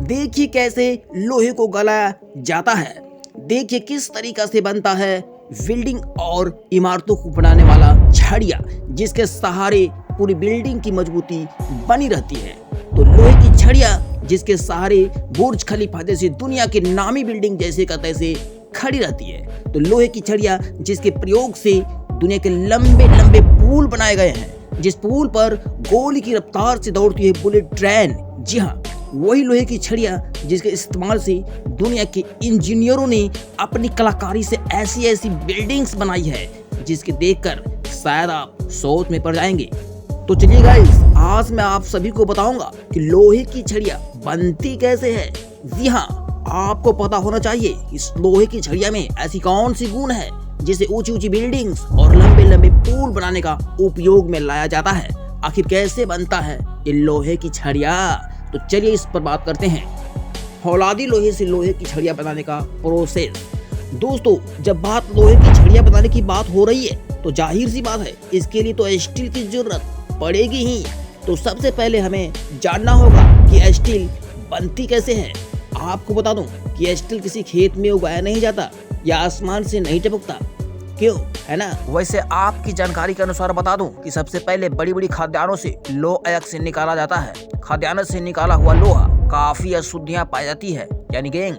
देखिए कैसे लोहे को गलाया जाता है। देखिए किस तरीका से बनता है बिल्डिंग और इमारतों को बनाने वाला छड़िया, जिसके सहारे पूरी बिल्डिंग की मजबूती बनी रहती है। तो लोहे की छड़िया जिसके सहारे बुर्ज खलीफा जैसी दुनिया की नामी बिल्डिंग जैसे का तैसे खड़ी रहती है। तो लोहे की छड़िया जिसके प्रयोग से दुनिया के लंबे लंबे पुल बनाए गए हैं, जिस पुल पर गोली की रफ्तार से दौड़ती है बुलेट ट्रेन। जी हाँ, वही लोहे की छड़िया जिसके इस्तेमाल से दुनिया के इंजीनियरों ने अपनी कलाकारी से ऐसी ऐसी बिल्डिंग्स बनाई है जिसके देखकर शायद आप सोच में पड़ जाएंगे। तो चलिए गाइस, आज मैं आप सभी को बताऊंगा कि लोहे की छड़िया बनती कैसे है। जी हाँ, आपको पता होना चाहिए इस लोहे की छड़िया में ऐसी कौन सी गुण है जिसे ऊंची ऊंची बिल्डिंग्स और लंबे लंबे पुल बनाने का उपयोग में लाया जाता है। आखिर कैसे बनता है ये लोहे की छड़िया, तो चलिए इस पर बात करते हैं। फौलादी लोहे से लोहे की छड़िया बनाने का प्रोसेस। दोस्तों, जब बात लोहे की छड़िया बनाने की बात हो रही है तो जाहिर सी बात है इसके लिए तो स्टील की जरूरत पड़ेगी ही। तो सबसे पहले हमें जानना होगा कि स्टील बनती कैसे है। आपको बता दूं कि स्टील किसी खेत में उगाया नहीं जाता या आसमान से नहीं टपकता, क्यों, है ना। वैसे आपकी जानकारी के अनुसार बता दूं कि सबसे पहले बड़ी बड़ी खाद्यान्नों से लोह अयस्क से निकाला जाता है। खाद्यान्न से निकाला हुआ लोहा काफी अशुद्धियां पाई जाती है, यानी गैंग।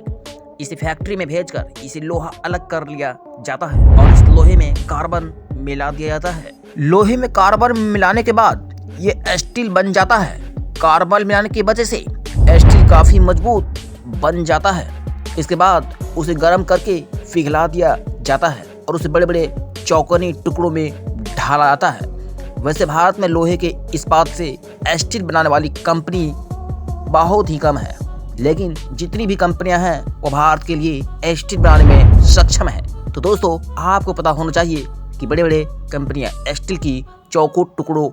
इसे फैक्ट्री में भेजकर इसे लोहा अलग कर लिया जाता है और इस लोहे में कार्बन मिला दिया जाता है। लोहे में कार्बन मिलाने के बाद ये स्टील बन जाता है। कार्बन मिलाने की वजह से स्टील काफी मजबूत बन जाता है। इसके बाद उसे गर्म करके पिघला दिया जाता है और उसे बड़े बड़े चौकोनी टुकड़ों में ढाला जाता है। वैसे भारत में लोहे के इस्पात से स्टील बनाने वाली कंपनी बहुत ही कम है, लेकिन जितनी भी कंपनियां हैं वो भारत के लिए स्टील बनाने में सक्षम है। तो दोस्तों, आपको पता होना चाहिए कि बड़े बड़े कंपनियां स्टील की चौकोर टुकड़ों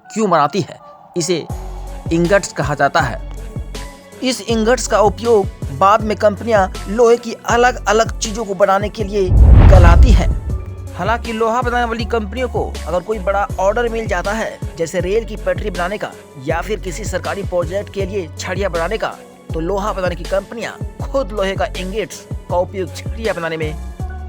क्यों बनाती है। इसे इंगट्स कहा जाता है। इस इंगट्स का उपयोग बाद में कंपनियां लोहे की अलग अलग चीजों को बनाने के लिए गलाती है। हालांकि लोहा बनाने वाली कंपनियों को अगर कोई बड़ा ऑर्डर मिल जाता है, जैसे रेल की पटरी बनाने का या फिर किसी सरकारी प्रोजेक्ट के लिए छड़िया बनाने का, तो लोहा बनाने की कंपनियां खुद लोहे का इंगट्स का उपयोग छड़िया बनाने में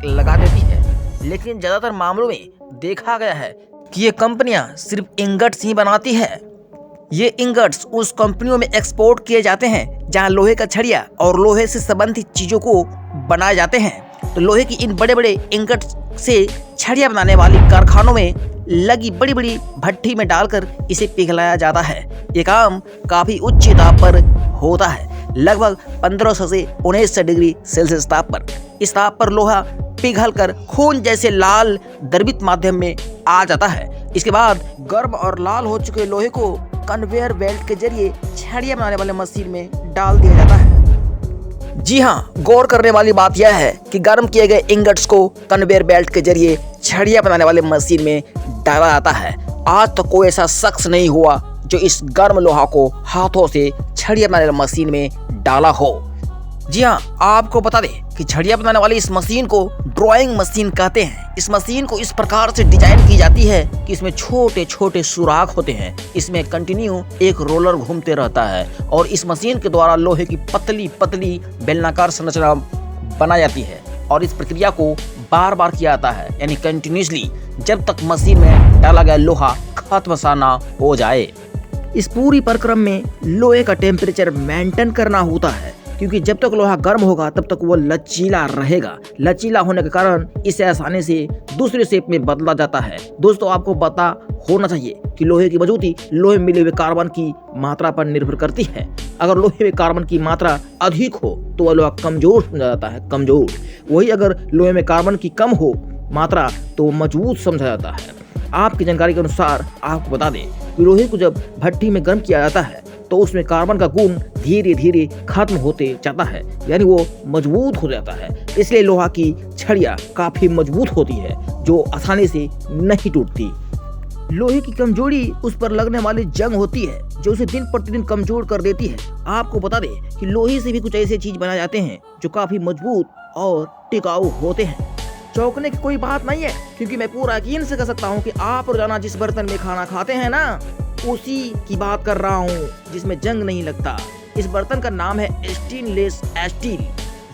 लगा देती है। लेकिन ज्यादातर मामलों में देखा गया है कि ये कंपनियां सिर्फ इंगट्स ही बनाती है। ये इंगट्स उस कंपनियों में एक्सपोर्ट किए जाते हैं जहां लोहे का छड़िया और लोहे से संबंधित चीजों को बनाए जाते हैं। तो लोहे की इन बड़े बड़े इंगट्स से छड़िया बनाने वाली कारखानों में लगी बड़ी बड़ी भट्टी में डालकर इसे पिघलाया जाता है। ये काम काफी उच्च ताप पर होता है, लगभग 1500 से 1900 डिग्री सेल्सियस ताप पर। इस ताप पर लोहा पिघलकर खून जैसे लाल द्रवित माध्यम में आ जाता है। इसके बाद गर्म और लाल हो चुके लोहे को कन्वेयर बेल्ट के जरिए छड़िया बनाने वाले मशीन में डाल दिया जाता है। जी हाँ, गौर करने वाली बात यह है कि गर्म किए गए इंगट्स को कन्वेयर बेल्ट के जरिए छड़िया बनाने वाले मशीन में डाला जाता है। आज तक कोई ऐसा शख्स नहीं हुआ जो इस गर्म लोहा को हाथों से छड़िया बनाने वाली मशीन में डाला हो। जी हाँ, आपको बता दें कि छड़िया बनाने वाली इस मशीन को ड्राइंग मशीन कहते हैं। इस मशीन को इस प्रकार से डिजाइन की जाती है कि इसमें छोटे छोटे सुराख होते हैं। इसमें कंटिन्यू एक रोलर घूमते रहता है और इस मशीन के द्वारा लोहे की पतली पतली बेलनाकार संरचना बनाई जाती है और इस प्रक्रिया को बार बार किया जाता है, यानी कंटिन्यूसली, जब तक मशीन में डाला गया लोहा खत्म सा ना हो जाए। इस पूरी प्रक्रम में लोहे का टेम्परेचर मेंटेन करना होता है, क्योंकि जब तक लोहा गर्म होगा तब तक वो लचीला रहेगा। लचीला होने के कारण इसे आसानी से दूसरे शेप में बदला जाता है। दोस्तों, आपको पता होना चाहिए कि लोहे की मजबूती लोहे में मिले हुए कार्बन की मात्रा पर निर्भर करती है। अगर लोहे में कार्बन की मात्रा अधिक हो तो वह लोहा कमजोर समझा जाता है, कमजोर। वही अगर लोहे में कार्बन की कम हो मात्रा तो मजबूत समझा जाता है। आपकी जानकारी के अनुसार आपको बता दें कि लोहे को जब भट्टी में गर्म किया जाता है तो उसमें कार्बन का गुण धीरे धीरे खत्म होते जाता है, यानी वो मजबूत हो जाता है। इसलिए लोहा की छड़िया काफी मजबूत होती है, जो आसानी से नहीं टूटती। लोहे की कमजोरी उस पर लगने वाली जंग होती है जो उसे दिन प्रतिदिन कमजोर कर देती है। आपको बता दें कि लोहे से भी कुछ ऐसे चीज बनाए जाते हैं जो काफी मजबूत और टिकाऊ होते हैं। चौंकने की कोई बात नहीं है, क्योंकि मैं पूरा यकीन से कह सकता हूँ कि आप रोजाना जिस बर्तन में खाना खाते हैं ना, उसी की बात कर रहा हूँ जिसमें जंग नहीं लगता। इस बर्तन का नाम है स्टेनलेस स्टील।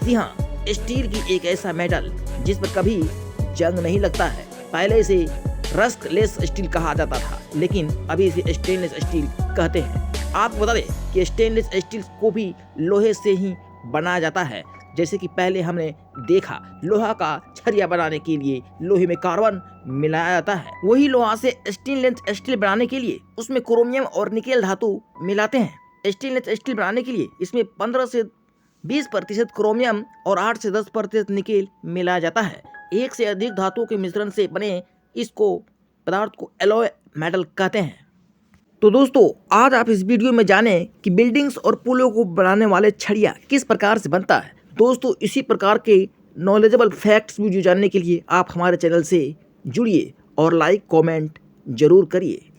जी हाँ, स्टील की एक ऐसा मेटल जिस पर कभी जंग नहीं लगता है। पहले इसे रस्टलेस स्टील कहा जाता था, लेकिन अभी इसे स्टेनलेस स्टील कहते हैं। आपको बता दें कि स्टेनलेस स्टील को भी लोहे से ही बनाया जाता है। जैसे कि पहले हमने देखा, लोहा का छरिया बनाने के लिए लोहे में कार्बन मिलाया जाता है। वही लोहा से स्टेनलेस स्टील बनाने के लिए उसमें क्रोमियम और निकेल धातु मिलाते हैं। स्टेनलेस स्टील बनाने के लिए इसमें 15 से 20% क्रोमियम और 8 से 10% निकेल मिलाया जाता है। एक से अधिक धातुओं के मिश्रण से बने इसको पदार्थ को एलॉय मेटल कहते हैं। तो दोस्तों, आज आप इस वीडियो में जानें कि बिल्डिंग्स और पुलों को बनाने वाले छड़िया किस प्रकार से बनता है। दोस्तों, इसी प्रकार के नॉलेजेबल फैक्ट्स वीडियो जानने के लिए आप हमारे चैनल से जुड़िए और लाइक कमेंट जरूर करिए।